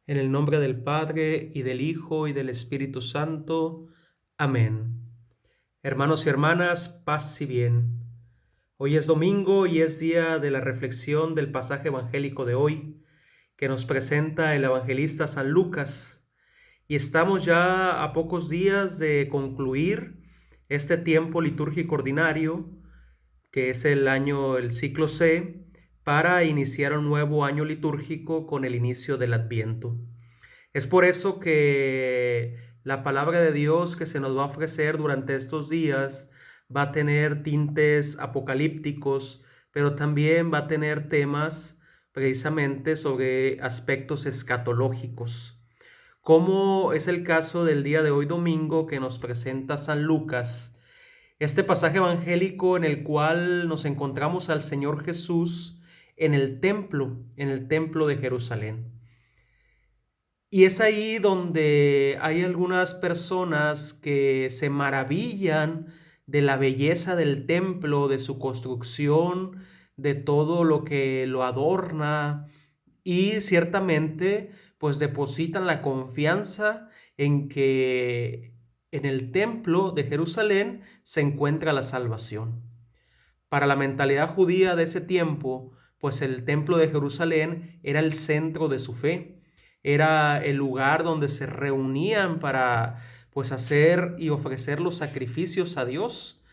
En el nombre del Padre, y del Hijo, y del Espíritu Santo. Amén. Hermanos y hermanas, paz y bien. Hoy es domingo y es día de la reflexión del pasaje evangélico de hoy, que nos presenta el evangelista San Lucas. Y estamos ya a pocos días de concluir este tiempo litúrgico ordinario, que es el ciclo C, para iniciar un nuevo año litúrgico con el inicio del Adviento. Es por eso que la palabra de Dios que se nos va a ofrecer durante estos días va a tener tintes apocalípticos, pero también va a tener temas precisamente sobre aspectos escatológicos, como es el caso del día de hoy domingo que nos presenta San Lucas, este pasaje evangélico en el cual nos encontramos al Señor Jesús en el templo de Jerusalén. Y es ahí donde hay algunas personas que se maravillan de la belleza del templo, de su construcción, de todo lo que lo adorna, y ciertamente pues depositan la confianza en que en el templo de Jerusalén se encuentra la salvación. Para la mentalidad judía de ese tiempo, pues el templo de Jerusalén era el centro de su fe, era el lugar donde se reunían para pues hacer y ofrecer los sacrificios a Dios.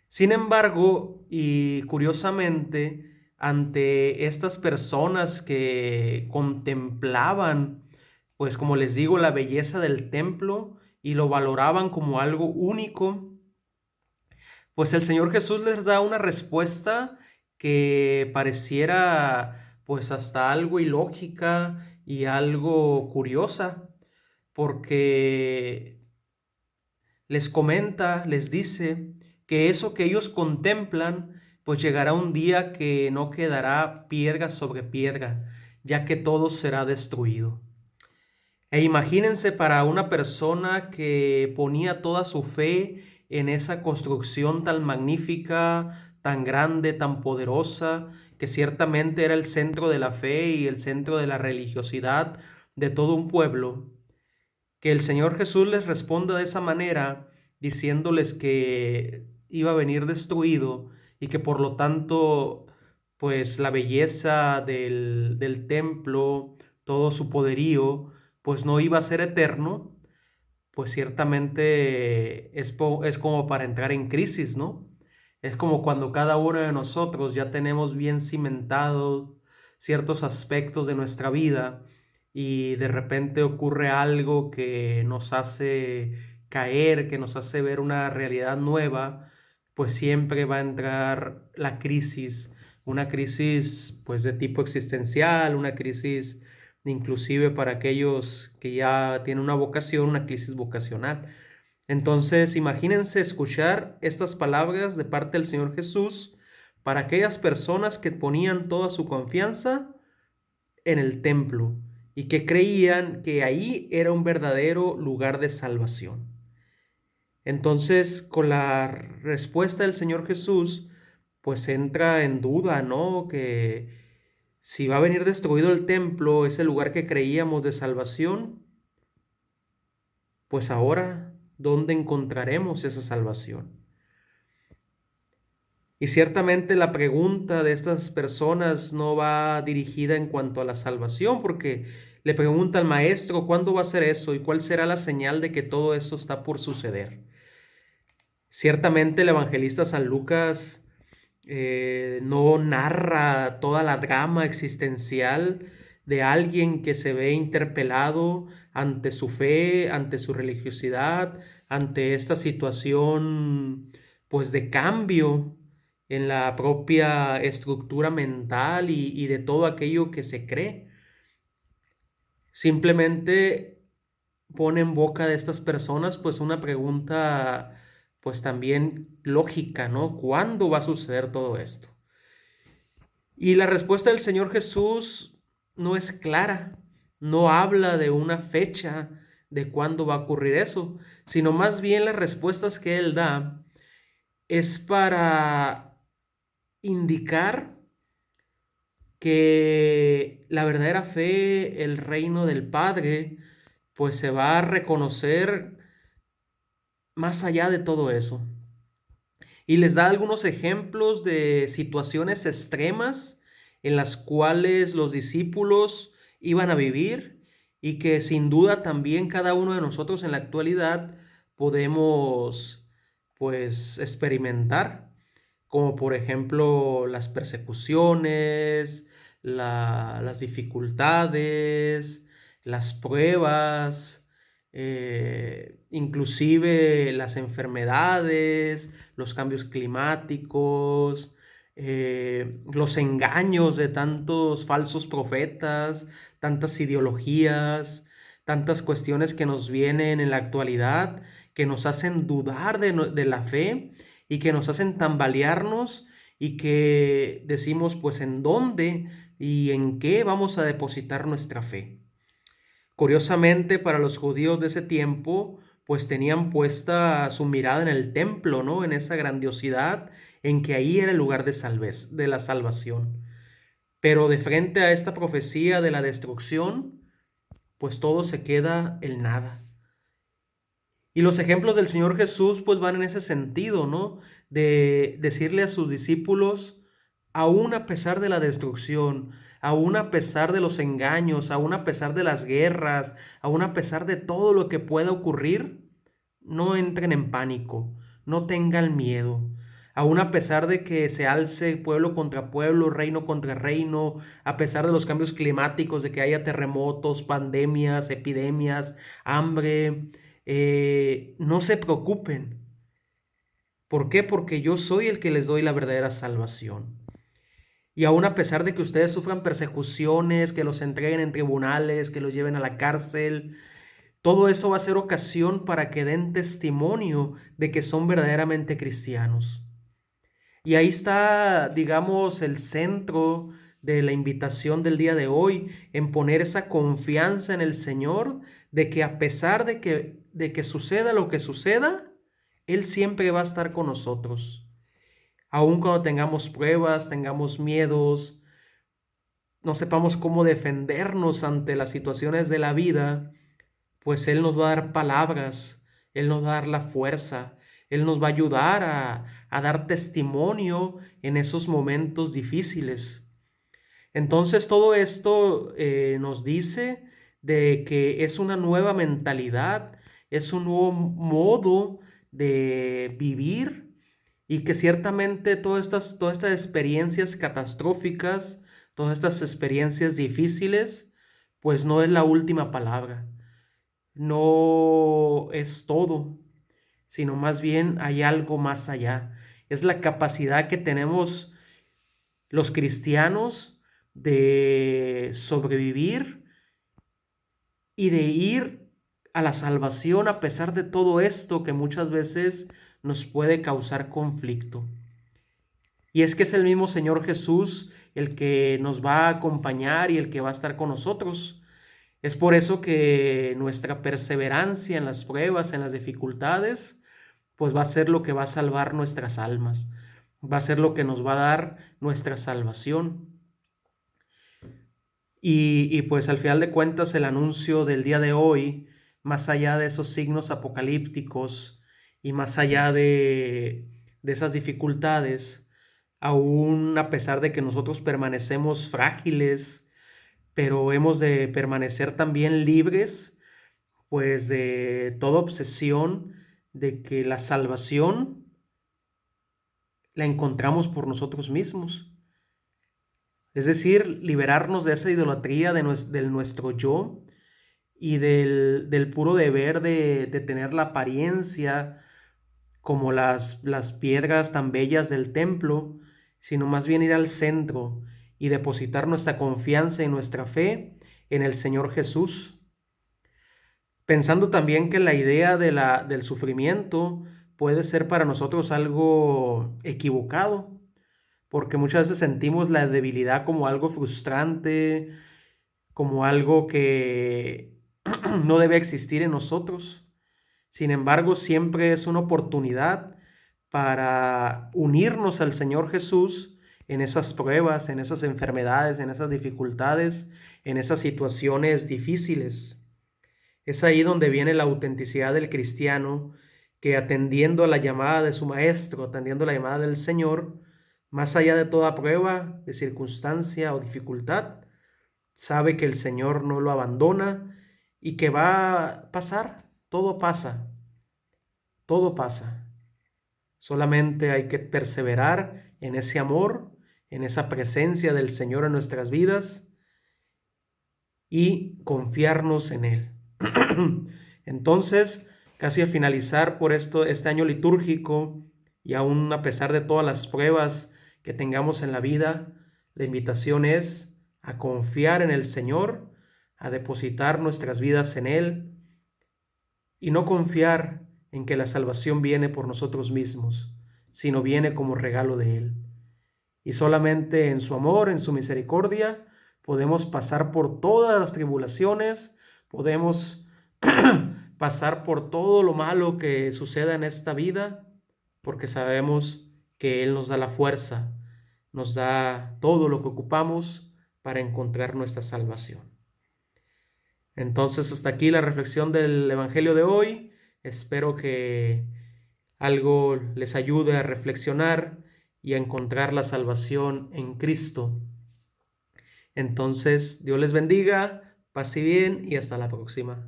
Sin embargo, y curiosamente, ante estas personas que contemplaban, pues como les digo, la belleza del templo y lo valoraban como algo único, pues el Señor Jesús les da una respuesta que pareciera pues hasta algo ilógica y algo curiosa, porque les comenta, les dice que eso que ellos contemplan, pues llegará un día que no quedará piedra sobre piedra, ya que todo será destruido. E imagínense para una persona que ponía toda su fe en esa construcción tan magnífica, tan grande, tan poderosa, que ciertamente era el centro de la fe y el centro de la religiosidad de todo un pueblo, que el Señor Jesús les responda de esa manera, diciéndoles que iba a venir destruido y que por lo tanto, pues la belleza del templo, todo su poderío, pues no iba a ser eterno, pues ciertamente es como para entrar en crisis, ¿no? Es como cuando cada uno de nosotros ya tenemos bien cimentados ciertos aspectos de nuestra vida y de repente ocurre algo que nos hace caer, que nos hace ver una realidad nueva, pues siempre va a entrar la crisis, una crisis pues de tipo existencial, una crisis inclusive para aquellos que ya tienen una vocación, una crisis vocacional. Entonces, imagínense escuchar estas palabras de parte del Señor Jesús para aquellas personas que ponían toda su confianza en el templo y que creían que ahí era un verdadero lugar de salvación. Entonces, con la respuesta del Señor Jesús, pues entra en duda, ¿no? Que si va a venir destruido el templo, ese lugar que creíamos de salvación, pues ahora, ¿dónde encontraremos esa salvación? Y ciertamente la pregunta de estas personas no va dirigida en cuanto a la salvación, porque le pregunta al maestro cuándo va a ser eso y cuál será la señal de que todo eso está por suceder. Ciertamente el evangelista San Lucas no narra toda la drama existencial de alguien que se ve interpelado ante su fe, ante su religiosidad, ante esta situación pues de cambio en la propia estructura mental y de todo aquello que se cree. Simplemente pone en boca de estas personas pues una pregunta pues también lógica, ¿no? ¿Cuándo va a suceder todo esto? Y la respuesta del Señor Jesús no es clara, no habla de una fecha de cuándo va a ocurrir eso, sino más bien las respuestas que Él da es para indicar que la verdadera fe, el reino del Padre, pues se va a reconocer más allá de todo eso. Y les da algunos ejemplos de situaciones extremas en las cuales los discípulos iban a vivir y que sin duda también cada uno de nosotros en la actualidad podemos pues experimentar, como por ejemplo las persecuciones, las dificultades, las pruebas, inclusive las enfermedades, los cambios climáticos, los engaños de tantos falsos profetas, tantas ideologías, tantas cuestiones que nos vienen en la actualidad, que nos hacen dudar de la fe y que nos hacen tambalearnos y que decimos, pues, ¿en dónde y en qué vamos a depositar nuestra fe? Curiosamente, para los judíos de ese tiempo, pues tenían puesta su mirada en el templo, ¿no? En esa grandiosidad, en que ahí era el lugar de la salvación. Pero de frente a esta profecía de la destrucción, pues todo se queda en nada. Y los ejemplos del Señor Jesús pues van en ese sentido, ¿no? De decirle a sus discípulos, aún a pesar de la destrucción, aún a pesar de los engaños, aún a pesar de las guerras, aún a pesar de todo lo que pueda ocurrir, no entren en pánico, no tengan miedo. Aún a pesar de que se alce pueblo contra pueblo, reino contra reino, a pesar de los cambios climáticos, de que haya terremotos, pandemias, epidemias, hambre, no se preocupen. ¿Por qué? Porque yo soy el que les doy la verdadera salvación. Y aún a pesar de que ustedes sufran persecuciones, que los entreguen en tribunales, que los lleven a la cárcel, todo eso va a ser ocasión para que den testimonio de que son verdaderamente cristianos. Y ahí está, digamos, el centro de la invitación del día de hoy, en poner esa confianza en el Señor, de que a pesar de que suceda lo que suceda, Él siempre va a estar con nosotros. Aun cuando tengamos pruebas, tengamos miedos, no sepamos cómo defendernos ante las situaciones de la vida, pues Él nos va a dar palabras, Él nos va a dar la fuerza, Él nos va a ayudar a dar testimonio en esos momentos difíciles. Entonces todo esto nos dice de que es una nueva mentalidad, es un nuevo modo de vivir y que ciertamente todas estas experiencias catastróficas, todas estas experiencias difíciles, pues no es la última palabra, no es todo, sino más bien hay algo más allá. Es la capacidad que tenemos los cristianos de sobrevivir y de ir a la salvación a pesar de todo esto que muchas veces nos puede causar conflicto. Y es que es el mismo Señor Jesús el que nos va a acompañar y el que va a estar con nosotros. Es por eso que nuestra perseverancia en las pruebas, en las dificultades, pues va a ser lo que va a salvar nuestras almas, va a ser lo que nos va a dar nuestra salvación. Y pues al final de cuentas el anuncio del día de hoy, más allá de esos signos apocalípticos y más allá de esas dificultades, aún a pesar de que nosotros permanecemos frágiles, pero hemos de permanecer también libres, pues de toda obsesión de que la salvación la encontramos por nosotros mismos. Es decir, liberarnos de esa idolatría del nuestro yo y del puro deber de tener la apariencia como las piedras tan bellas del templo, sino más bien ir al centro y depositar nuestra confianza y nuestra fe en el Señor Jesús. Pensando también que la idea del sufrimiento puede ser para nosotros algo equivocado, porque muchas veces sentimos la debilidad como algo frustrante, como algo que no debe existir en nosotros. Sin embargo, siempre es una oportunidad para unirnos al Señor Jesús en esas pruebas, en esas enfermedades, en esas dificultades, en esas situaciones difíciles. Es ahí donde viene la autenticidad del cristiano, que atendiendo a la llamada de su maestro, atendiendo a la llamada del Señor, más allá de toda prueba, de circunstancia o dificultad, sabe que el Señor no lo abandona y que va a pasar, todo pasa, todo pasa. Solamente hay que perseverar en ese amor, en esa presencia del Señor en nuestras vidas y confiarnos en Él. Entonces, casi a finalizar por este año litúrgico y aún a pesar de todas las pruebas que tengamos en la vida, la invitación es a confiar en el Señor, a depositar nuestras vidas en Él y no confiar en que la salvación viene por nosotros mismos, sino viene como regalo de Él. Y solamente en su amor, en su misericordia, podemos pasar por todas las tribulaciones, podemos pasar por todo lo malo que suceda en esta vida, porque sabemos que Él nos da la fuerza, nos da todo lo que ocupamos para encontrar nuestra salvación. Entonces, hasta aquí la reflexión del Evangelio de hoy. Espero que algo les ayude a reflexionar y a encontrar la salvación en Cristo. Entonces, Dios les bendiga, paz y bien y hasta la próxima.